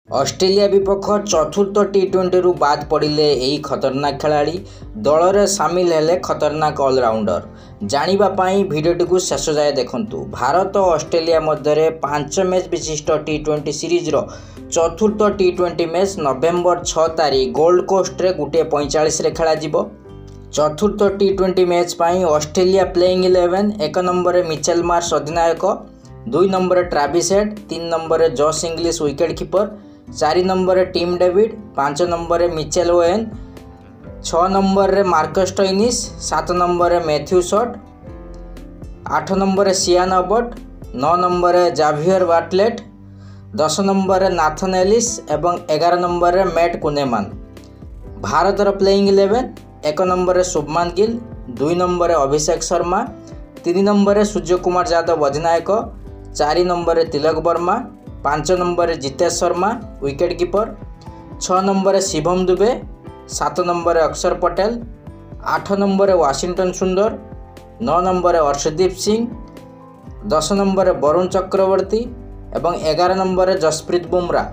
Australia विपक्ष चतुर्थ टी20 रु बाद पड़े यही खतरनाक खिलाड़ी दल में सामिल हेले खतरनाक ऑलराउंडर जानापी भिडटी को शेष जाए देखूँ। भारत और ऑस्ट्रेलिया मध्य 5 मैच विशिष्ट टी20 सीरीज चतुर्थ टी20 मैच नवेम्बर 6 तारीख गोल्ड कोस्ट रे 1:45 खेल। चतुर्थ टी20 मैच पर Australia playing 11 1 number Mitchell Marsh अधिनायक, 2 number Travis Head, 3 number Josh Inglis wicket keeper, 4 number Tim David, 5 number Mitchell Owen, 6 number Marcus Stoinis, 7 number Matthew Short, 8 number Sean Abbott, 9 number Xavier Bartlett, 10 number Nathan Ellis एवं 11 number Matt Kuhnemann. भारतर playing 11 1 number Shubman Gill, 2 number Abhishek Sharma, 3 number Surya Kumar Yadav अधिनायक, 4 number Tilak Varma, 5 number Jitesh Sharma wicket keeper, 6 number Shivam Dube, 7 number Axar Patel, 8 number Washington Sundar, 9 number Arshdeep Singh, 10 number Varun Chakravarthy एवं 11 number Jasprit Bumrah.